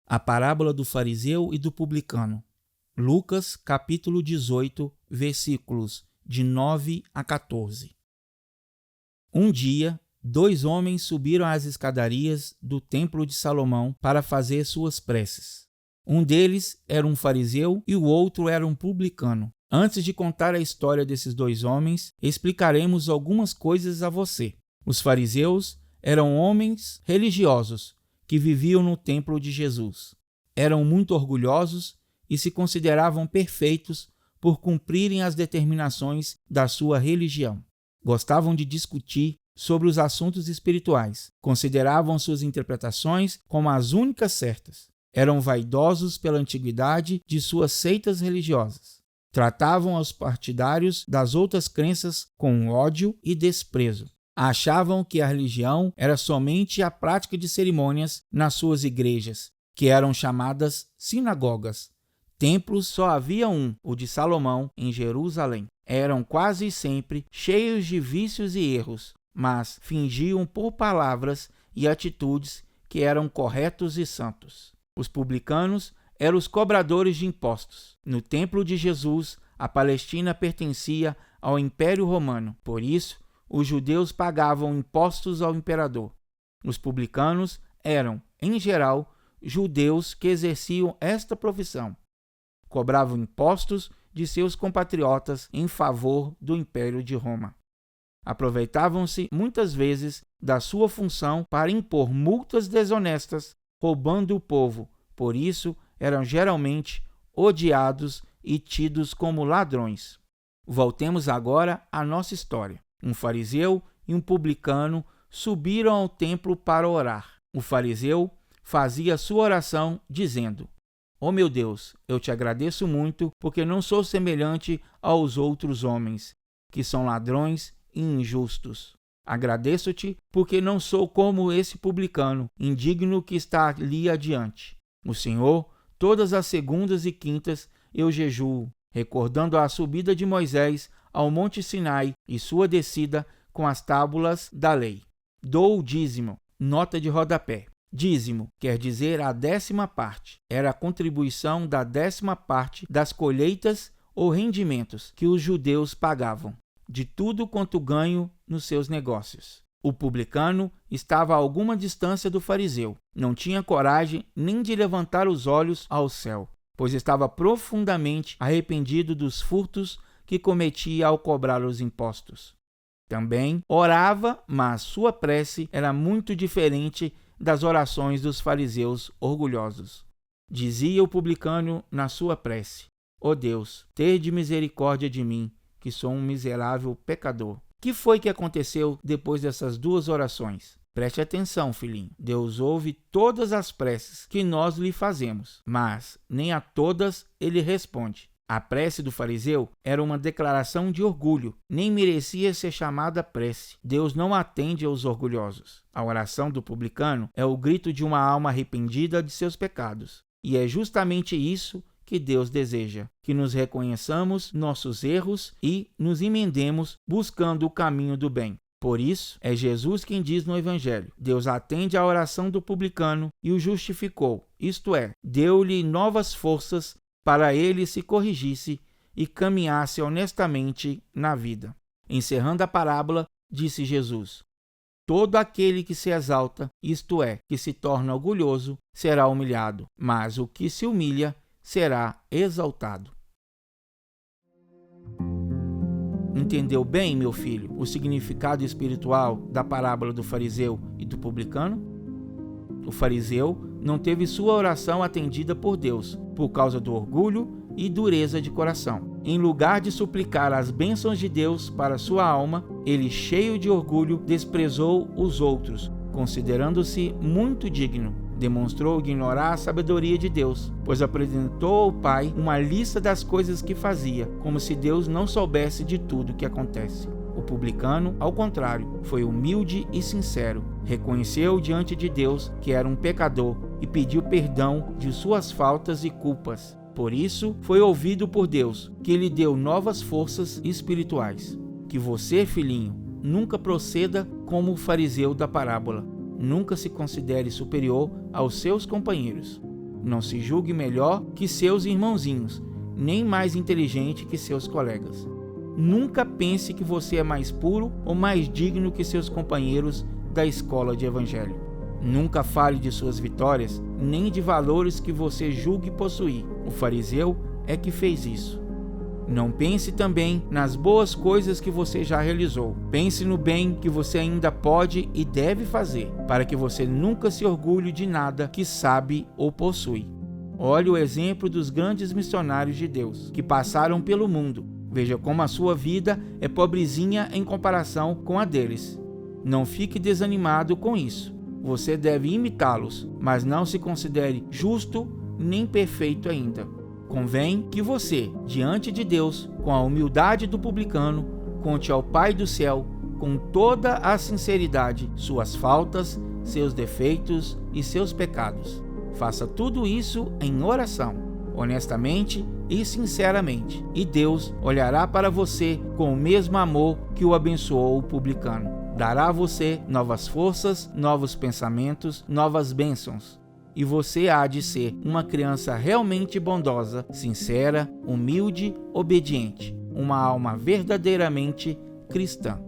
A parábola do fariseu e do publicano. Lucas, capítulo 18, versículos de 9 a 14. Um dia, 2 homens subiram às escadarias do templo de Salomão para fazer suas preces. Um deles era um fariseu e o outro era um publicano. Antes de contar a história desses 2 homens, explicaremos algumas coisas a você. Os fariseus eram homens religiosos que viviam no templo de Jesus. Eram muito orgulhosos e se consideravam perfeitos por cumprirem as determinações da sua religião. Gostavam de discutir sobre os assuntos espirituais. Consideravam suas interpretações como as únicas certas. Eram vaidosos pela antiguidade de suas seitas religiosas. Tratavam os partidários das outras crenças com ódio e desprezo. Achavam que a religião era somente a prática de cerimônias nas suas igrejas, que eram chamadas sinagogas. Templos só havia um, o de Salomão, em Jerusalém. Eram quase sempre cheios de vícios e erros, mas fingiam por palavras e atitudes que eram corretos e santos. Os publicanos eram os cobradores de impostos. No templo de Jesus, a Palestina pertencia ao Império Romano. Por isso, os judeus pagavam impostos ao imperador. Os publicanos eram, em geral, judeus que exerciam esta profissão. Cobravam impostos de seus compatriotas em favor do Império de Roma. Aproveitavam-se muitas vezes da sua função para impor multas desonestas, roubando o povo. Por isso, eram geralmente odiados e tidos como ladrões. Voltemos agora à nossa história. Um fariseu e um publicano subiram ao templo para orar. O fariseu fazia sua oração dizendo: "Ó meu Deus, eu te agradeço muito porque não sou semelhante aos outros homens, que são ladrões e injustos. Agradeço-te porque não sou como esse publicano, indigno que está ali adiante. O Senhor, todas as segundas e quintas eu jejuo, recordando a subida de Moisés ao Monte Sinai e sua descida com as tábuas da lei. Dou o dízimo." Nota de rodapé. Dízimo quer dizer a 10ª parte. Era a contribuição da 10ª parte das colheitas ou rendimentos que os judeus pagavam, de tudo quanto ganho nos seus negócios. O publicano estava a alguma distância do fariseu. Não tinha coragem nem de levantar os olhos ao céu, pois estava profundamente arrependido dos furtos que cometia ao cobrar os impostos. Também orava, mas sua prece era muito diferente das orações dos fariseus orgulhosos. Dizia o publicano na sua prece: "Ó Deus, tende misericórdia de mim, que sou um miserável pecador." Que foi que aconteceu depois dessas 2 orações? Preste atenção, filhinho. Deus ouve todas as preces que nós lhe fazemos, mas nem a todas ele responde. A prece do fariseu era uma declaração de orgulho, nem merecia ser chamada prece. Deus não atende aos orgulhosos. A oração do publicano é o grito de uma alma arrependida de seus pecados. E é justamente isso que Deus deseja, que nos reconheçamos nossos erros e nos emendemos buscando o caminho do bem. Por isso, é Jesus quem diz no Evangelho: Deus atende à oração do publicano e o justificou, isto é, deu-lhe novas forças para ele se corrigisse e caminhasse honestamente na vida. Encerrando a parábola, disse Jesus: "Todo aquele que se exalta, isto é, que se torna orgulhoso, será humilhado, mas o que se humilha será exaltado." Entendeu bem, meu filho, o significado espiritual da parábola do fariseu e do publicano? O fariseu não teve sua oração atendida por Deus por causa do orgulho e dureza de coração. Em lugar de suplicar as bênçãos de Deus para sua alma, ele, cheio de orgulho, desprezou os outros, considerando-se muito digno. Demonstrou ignorar a sabedoria de Deus, pois apresentou ao Pai uma lista das coisas que fazia, como se Deus não soubesse de tudo que acontece. O publicano, ao contrário, foi humilde e sincero. Reconheceu diante de Deus que era um pecador e pediu perdão de suas faltas e culpas. Por isso, foi ouvido por Deus, que lhe deu novas forças espirituais. Que você, filhinho, nunca proceda como o fariseu da parábola. Nunca se considere superior aos seus companheiros. Não se julgue melhor que seus irmãozinhos, nem mais inteligente que seus colegas. Nunca pense que você é mais puro ou mais digno que seus companheiros da escola de evangelho. Nunca fale de suas vitórias, nem de valores que você julgue possuir. O fariseu é que fez isso. Não pense também nas boas coisas que você já realizou. Pense no bem que você ainda pode e deve fazer, para que você nunca se orgulhe de nada que sabe ou possui. Olhe o exemplo dos grandes missionários de Deus, que passaram pelo mundo. Veja como a sua vida é pobrezinha em comparação com a deles. Não fique desanimado com isso. Você deve imitá-los, mas não se considere justo nem perfeito ainda. Convém que você, diante de Deus, com a humildade do publicano, conte ao Pai do céu, com toda a sinceridade, suas faltas, seus defeitos e seus pecados. Faça tudo isso em oração, honestamente e sinceramente, e Deus olhará para você com o mesmo amor que o abençoou o publicano. Dará a você novas forças, novos pensamentos, novas bênçãos. E você há de ser uma criança realmente bondosa, sincera, humilde, obediente, uma alma verdadeiramente cristã.